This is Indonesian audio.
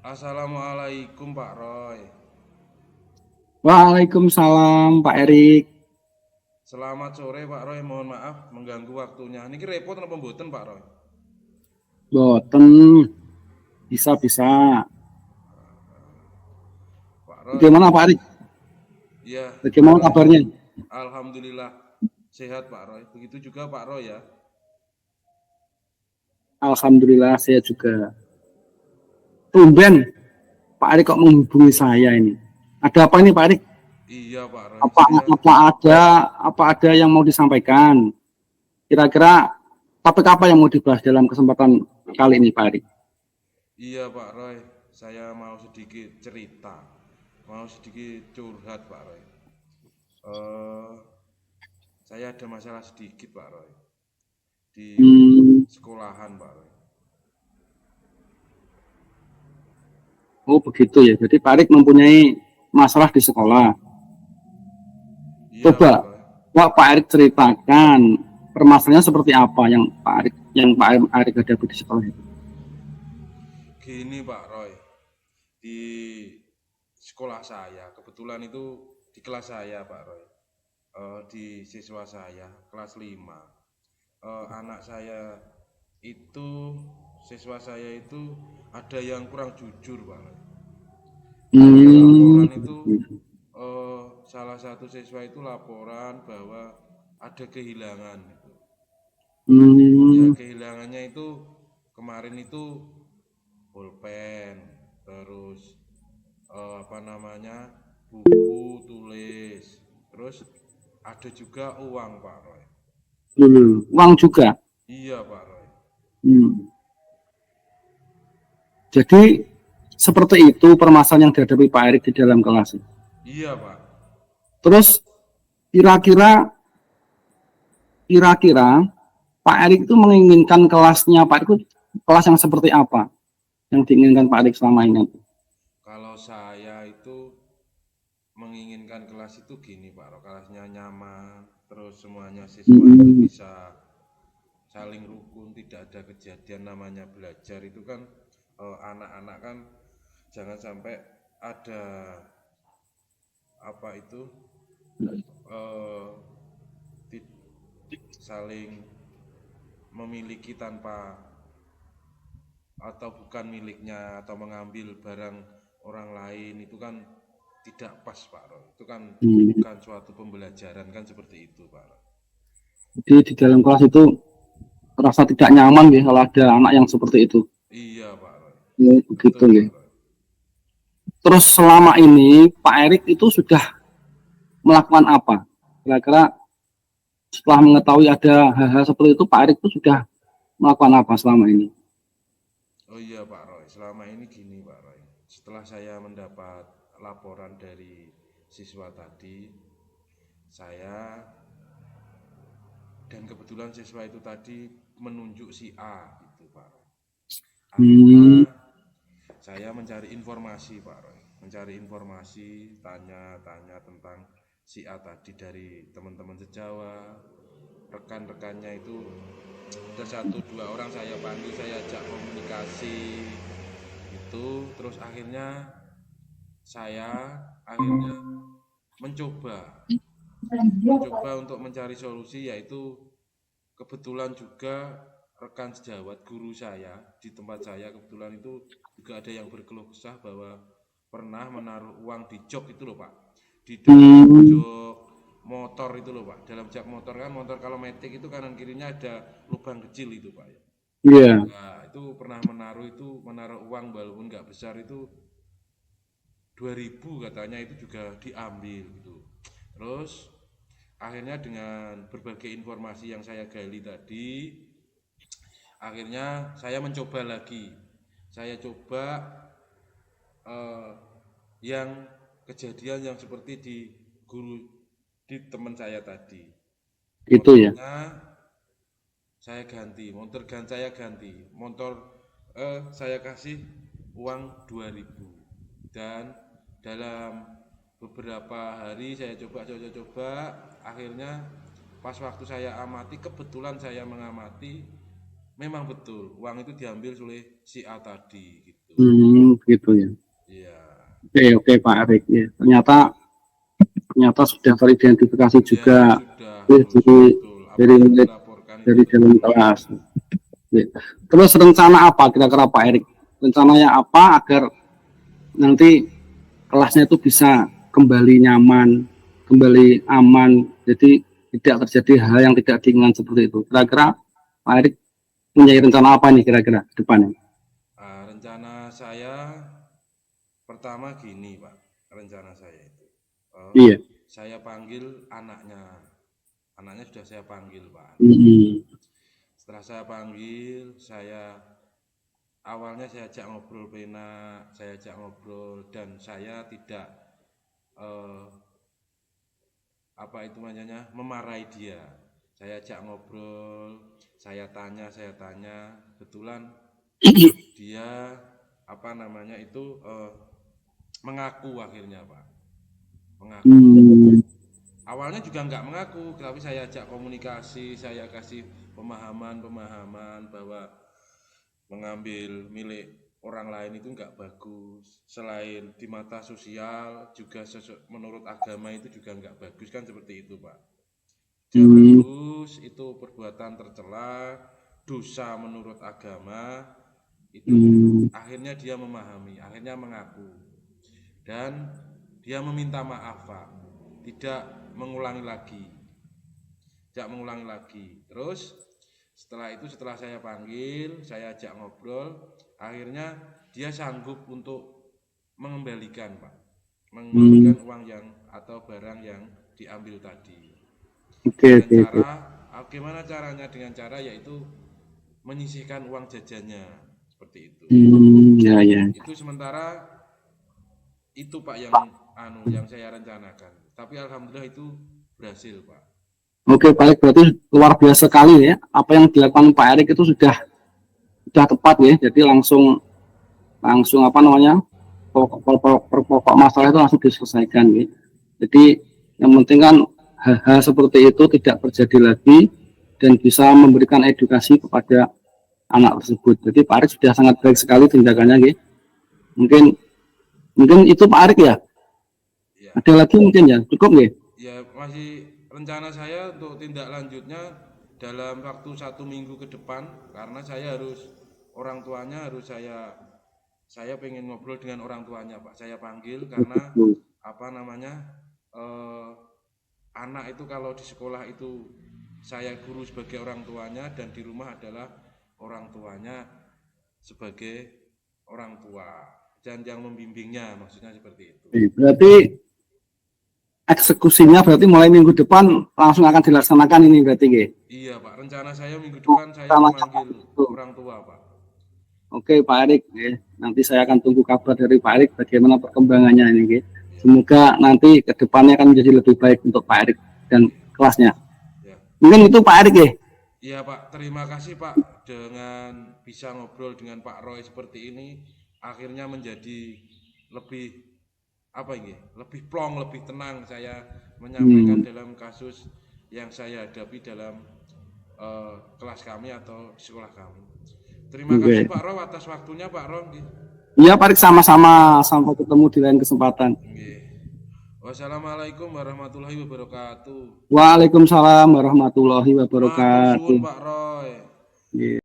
Assalamualaikum Pak Roy. Waalaikumsalam Pak Erik. Selamat sore Pak Roy. Mohon maaf mengganggu waktunya. Niki repot napa mboten Pak Roy? Boten bisa. Pak Roy. Bagaimana Pak Erik? Iya, Pak Bagaimana Roy. kabarnya? Alhamdulillah sehat Pak Roy. Begitu juga Pak Roy ya. Alhamdulillah saya juga. Tumben Pak Erik kok menghubungi saya ini. Ada apa ini Pak Erik? Iya Pak Roy. Apa ada yang mau disampaikan? Kira-kira topik apa yang mau dibahas dalam kesempatan kali ini Pak Erik? Iya Pak Roy. Saya mau sedikit cerita. Mau sedikit curhat Pak Roy. Eh, saya ada masalah sedikit Pak Roy di sekolahan Pak Roy. Oh begitu ya. Jadi Pak Erik mempunyai masalah di sekolah. Iya Coba Pak Roy. Pak Erik ceritakan permasalahannya seperti apa yang Pak Erik hadapi di sekolah itu. Gini Pak Roy, di sekolah saya, kebetulan itu di kelas saya Pak Roy, di siswa saya, kelas 5. Anak saya itu, siswa saya itu ada yang kurang jujur Pak Roy. Jadi laporan itu, salah satu siswa itu laporan bahwa ada kehilangan. Ya kehilangannya itu kemarin itu pulpen, terus apa namanya buku tulis, terus ada juga uang Pak Roy. Uang juga. Iya Pak Roy. Hmm. Jadi seperti itu permasalahan yang dihadapi Pak Erik di dalam kelas. Iya Pak. Terus kira-kira Pak Erik itu menginginkan kelasnya Pak Erik itu kelas yang seperti apa yang diinginkan Pak Erik selama ini? Kalau saya itu menginginkan kelas itu gini Pak Roy, kelasnya nyaman, terus semuanya siswa itu bisa saling rukun, tidak ada kejadian namanya belajar itu kan, anak-anak kan jangan sampai ada apa itu eh, saling memiliki tanpa atau bukan miliknya atau mengambil barang orang lain itu kan tidak pas Pak Roy. Itu kan bukan suatu pembelajaran kan seperti itu Pak Roy. Jadi di dalam kelas itu rasa tidak nyaman ya kalau ada anak yang seperti itu. Iya Pak Roy. Ya, begitu Betul ya. Pak Roy. Terus selama ini Pak Erik itu sudah melakukan apa? Kira-kira setelah mengetahui ada hal-hal seperti itu Pak Erik itu sudah melakukan apa selama ini? Oh iya Pak Roy, selama ini gini Pak Roy. Setelah saya mendapat laporan dari siswa tadi, saya dan kebetulan siswa itu tadi menunjuk si A gitu Pak Roy. Akhirnya saya mencari informasi Pak Roy, mencari informasi, tanya-tanya tentang si A tadi dari teman-teman sejawat, rekan-rekannya itu ada satu dua orang saya panggil, saya ajak komunikasi itu, terus saya akhirnya mencoba untuk mencari solusi, yaitu kebetulan juga rekan sejawat guru saya di tempat saya kebetulan itu juga ada yang berkeluh kesah bahwa pernah menaruh uang di jok itu loh Pak, di dalam jok motor itu loh Pak, dalam jok motor kan, motor kalau metik itu kanan kirinya ada lubang kecil itu Pak ya. Iya. Nah, itu pernah menaruh uang walaupun nggak besar itu 2000 katanya, itu juga diambil gitu. Terus akhirnya dengan berbagai informasi yang saya gali tadi, akhirnya saya mencoba lagi. Saya coba yang kejadian yang seperti di guru di teman saya tadi. Itu ya. Motornya saya ganti, motor saya kasih uang 2000, dan dalam beberapa hari saya coba, akhirnya pas waktu saya amati, kebetulan saya mengamati memang betul uang itu diambil oleh si A tadi gitu. Begitu ya. Iya. Oke Pak Erik ya. Ternyata sudah teridentifikasi Ya, juga sudah dari betul. Apa dari yang dilaporkan itu dari dalam betul. kelas. Ya. Terus rencana apa kira-kira Pak Erik? Rencananya apa agar nanti kelasnya itu bisa kembali nyaman, kembali aman, jadi tidak terjadi hal yang tidak diinginkan seperti itu. Kira-kira Pak Erik punya rencana apa nih kira-kira ke depannya? Rencana saya pertama gini Pak, rencana saya itu. Iya. Saya panggil anaknya sudah saya panggil Pak. Setelah saya panggil, awalnya saya ajak ngobrol saya ajak ngobrol dan saya tidak memarahi dia. Saya ajak ngobrol, saya tanya, kebetulan dia mengaku akhirnya Pak, mengaku. Awalnya juga nggak mengaku, tapi saya ajak komunikasi, saya kasih pemahaman bahwa mengambil milik orang lain itu nggak bagus. Selain di mata sosial, juga menurut agama itu juga nggak bagus kan, seperti itu Pak. Tidak bagus, itu perbuatan tercela, dosa menurut agama. Itu akhirnya dia memahami, akhirnya mengaku, dan dia meminta maaf Pak, tidak mengulangi lagi. Terus setelah saya panggil, saya ajak ngobrol, akhirnya dia sanggup untuk mengembalikan Pak, mengembalikan uang atau barang yang diambil tadi. Gimana caranya? Dengan cara yaitu menyisihkan uang jajannya, seperti itu. Itu sementara itu Pak yang saya rencanakan. Tapi alhamdulillah itu berhasil Pak. Oke Pak Erik, berarti luar biasa sekali ya. Apa yang dilakukan Pak Erik itu sudah tepat ya. Jadi langsung pokok masalah itu langsung diselesaikan ya. Jadi yang penting kan hal-hal seperti itu tidak terjadi lagi dan bisa memberikan edukasi kepada anak tersebut. Jadi Pak Erik sudah sangat baik sekali tindakannya ya. Mungkin itu Pak Erik ya. Ada lagi mungkin ya, cukup nggih? Ya, masih rencana saya untuk tindak lanjutnya dalam waktu 1 minggu ke depan, karena orang tuanya harus saya pengen ngobrol dengan orang tuanya Pak. Saya panggil karena anak itu kalau di sekolah itu saya guru sebagai orang tuanya, dan di rumah adalah orang tuanya sebagai orang tua dan yang membimbingnya, maksudnya seperti itu. Berarti eksekusinya berarti mulai minggu depan langsung akan dilaksanakan ini berarti nggih? Iya Pak, rencana saya minggu depan saya memanggil orang tua Pak. Oke Pak Erik, nanti saya akan tunggu kabar dari Pak Erik bagaimana perkembangannya ini. Semoga nanti ke depannya akan menjadi lebih baik untuk Pak Erik dan kelasnya. Ya. Mungkin itu Pak Erik ya? Iya Pak, terima kasih Pak, dengan bisa ngobrol dengan Pak Roy seperti ini, akhirnya menjadi lebih lebih plong, lebih tenang saya menyampaikan dalam kasus yang saya hadapi dalam kelas kami atau sekolah kami. Terima kasih Pak Roy atas waktunya Pak Roy. Iya Pak Erik, sama-sama, sampai ketemu di lain kesempatan. Wassalamualaikum warahmatullahi wabarakatuh. Waalaikumsalam warahmatullahi wabarakatuh. Matur suwun Pak Roy.